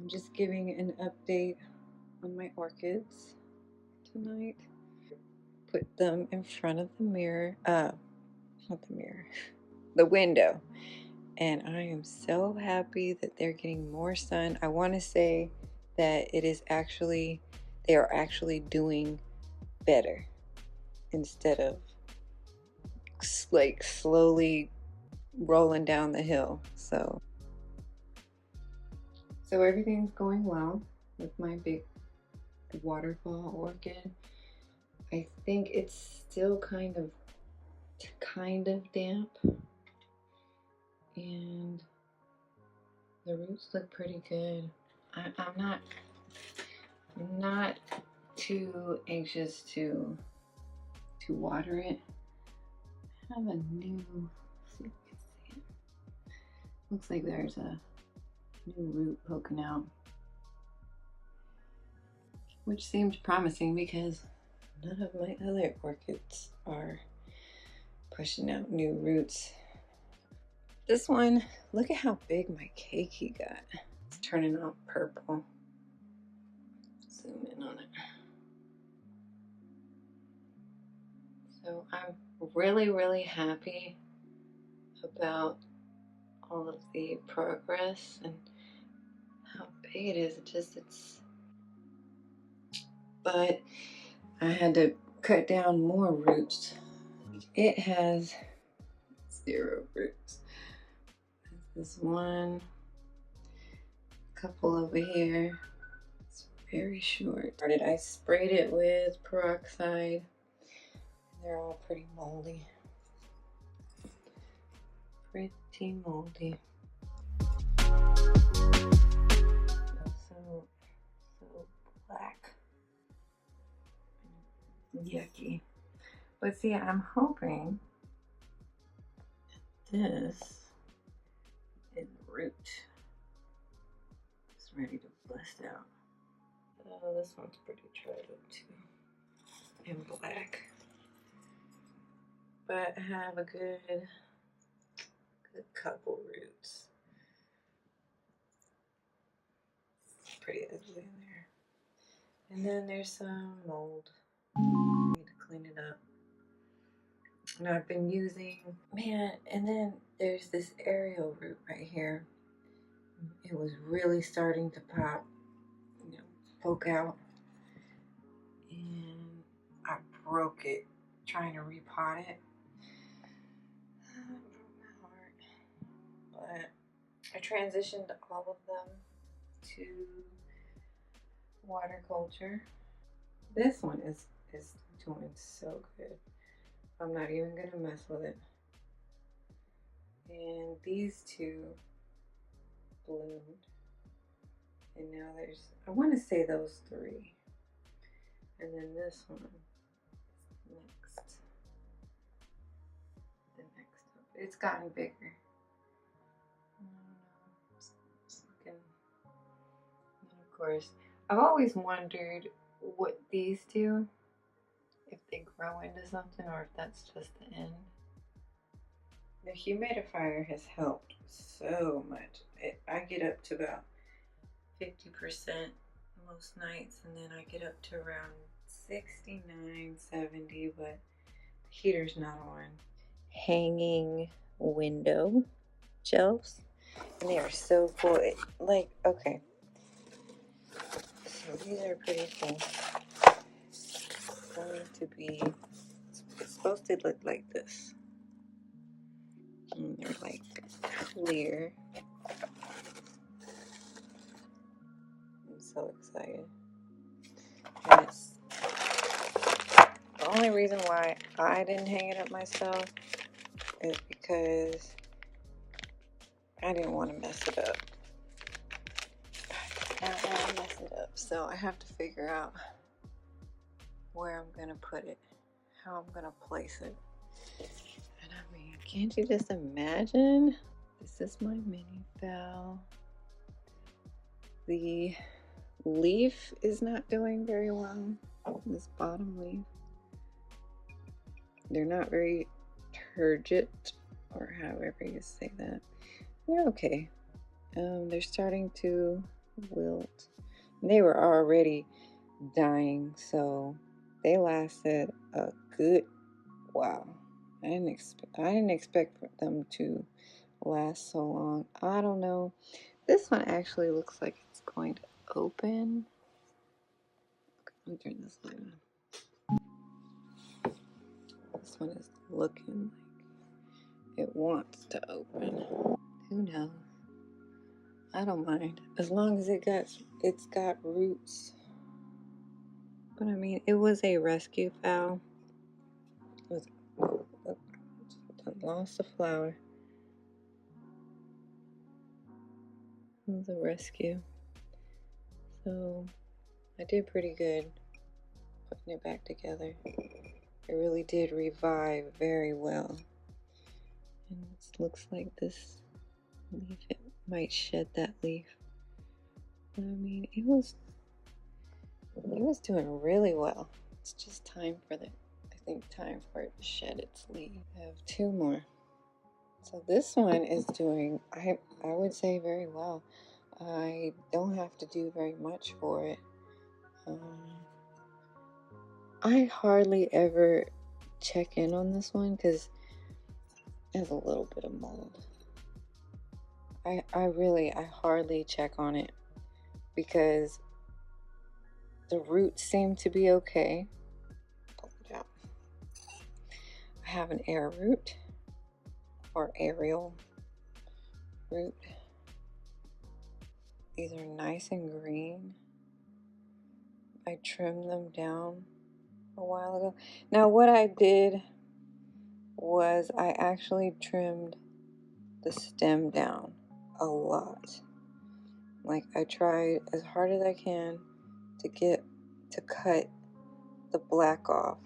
I'm just giving an update on my orchids tonight. Put them in front of the mirror, not the mirror, the window. And I am so happy that they're getting more sun. I want to say that they are actually doing better instead of like slowly rolling down the hill. So everything's going well with my big waterfall orchid. I think it's still kind of damp, and the roots look pretty good. I'm not too anxious to water it. I have a new, see if you can see it. Looks like there's a new root poking out, which seems promising because none of my other orchids are pushing out new roots. This one, look at how big my keiki got. It's turning out purple. Zoom in on it. So I'm really happy about all of the progress and how big it is. But I had to cut down more roots. It has 0 roots. This one, a couple over here. It's very short. I sprayed it with peroxide. They're all pretty moldy. Pretty moldy. So black. Yucky. But see, I'm hoping this is root. It's ready to bust out. Oh, this one's pretty dried up too. And black. But I have a good couple roots. Pretty ugly in there. And then there's some mold. I need to clean it up. And I've been using, and then there's this aerial root right here. It was really starting to pop, poke out. And I broke it trying to repot it. I broke my heart. But I transitioned all of them to water culture. This one is doing so good. I'm not even gonna mess with it. And these two bloomed. And now there's, I want to say those 3. And then this one next. The next up. It's gotten bigger. It's looking, and of course, I've always wondered what these do, if they grow into something or if that's just the end. The humidifier has helped so much. I get up to about 50% most nights, and then I get up to around 69, 70, but the heater's not on. Hanging window shelves, and they are so cool. Okay, so these are pretty cool. It's going to be, it's supposed to look like this. And they're like clear. I'm so excited. And it's the only reason why I didn't hang it up myself is because I didn't want to mess it up. I don't want to mess it up, so I have to figure out where I'm gonna put it, how I'm gonna place it. And I mean, can't you just imagine? This is my mini phal. The leaf is not doing very well. This bottom leaf. They're not very turgid, or however you say that. They're okay. They're starting to wilt. They were already dying, so they lasted a good while. I didn't expect them to last so long. I don't know. This one actually looks like it's going to open. Let me turn this light on. This one is looking like it wants to open. Who knows? I don't mind as long as it's got roots. But I mean, it was a rescue fowl. It lost a flower. It was a rescue. So I did pretty good putting it back together. It really did revive very well. And it looks like this leaf, it might shed that leaf. But I mean, it was doing really well. It's just time for it to shed its leaf. I have two more. So this one is doing, I would say, very well. I don't have to do very much for it. I hardly ever check in on this one because it has a little bit of mold. I hardly check on it because the roots seem to be okay. Pull it out. I have an air root or aerial root. These are nice and green. I trimmed them down a while ago. Now what I did was I actually trimmed the stem down a lot. Like I tried as hard as I can to cut the black off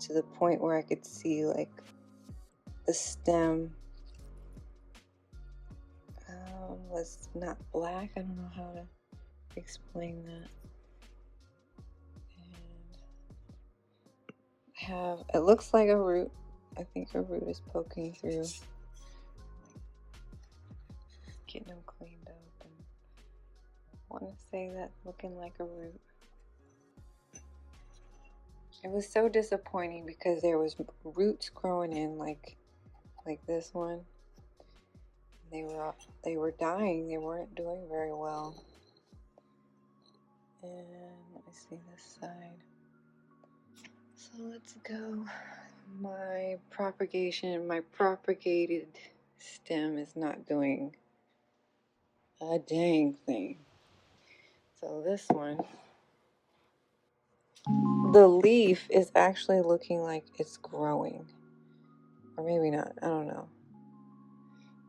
to the point where I could see like the stem was not black. I don't know how to explain that. And it looks like a root. I think a root is poking through. Getting them cleaned up, and I want to say that looking like a root. It was so disappointing because there was roots growing in like this one. They were dying. They weren't doing very well. And let me see this side. So let's go. My propagated stem is not doing a dang thing. So this one, the leaf is actually looking like it's growing. Or maybe not, I don't know.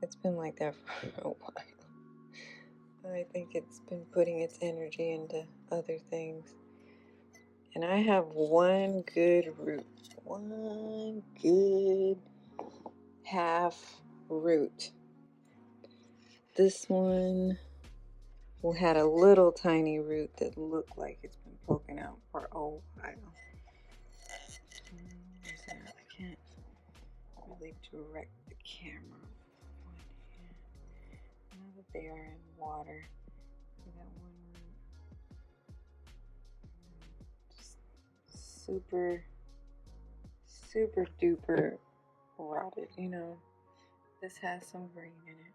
It's been like that for a while. I think it's been putting its energy into other things. And I have one good root. One good half root. This one had a little tiny root that looked like it's been poking out for a while. I can't really direct the camera with one hand. Now that they are in water, see that one root? Just super duper rotted, you know. This has some green in it.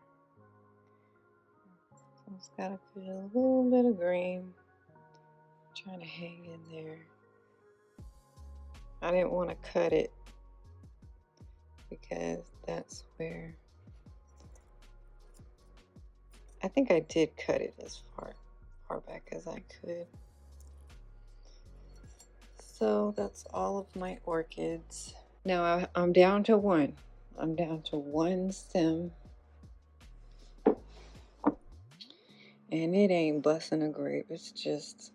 So it's got a little bit of green. Trying to hang in there. I didn't want to cut it because that's where I think I did cut it as far back as I could. So that's all of my orchids. Now I'm down to one. I'm down to one stem. And it ain't busting a grape. It's just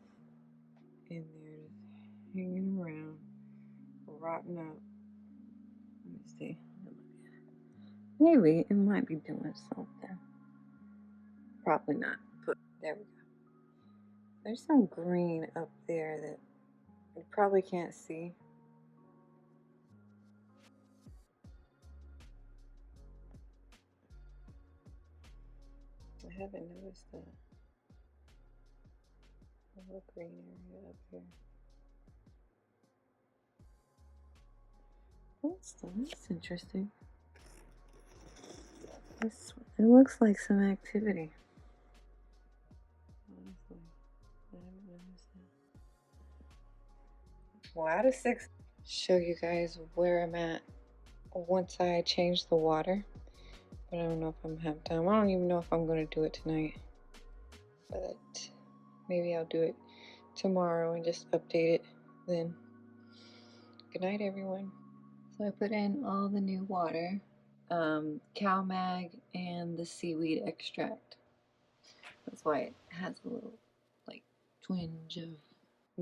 in there hanging around, rotting up. Let me see. Maybe it might be doing something. Probably not. But there we go. There's some green up there that you probably can't see. I haven't noticed that. a little green area up here. That's interesting. It looks like some activity. Honestly, I haven't noticed that. Well, out of 6, show you guys where I'm at once I change the water. But I don't know if I'm gonna have time. I don't even know if I'm gonna do it tonight. But maybe I'll do it tomorrow and just update it then. Good night, everyone. So I put in all the new water, cow mag, and the seaweed extract. That's why it has a little like twinge of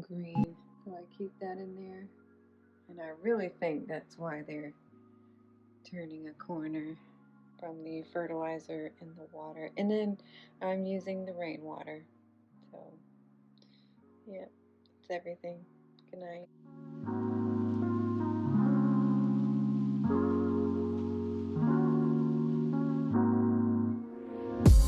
green. So I keep that in there, and I really think that's why they're turning a corner from the fertilizer in the water. And then I'm using the rainwater. So yeah, that's everything. Good night.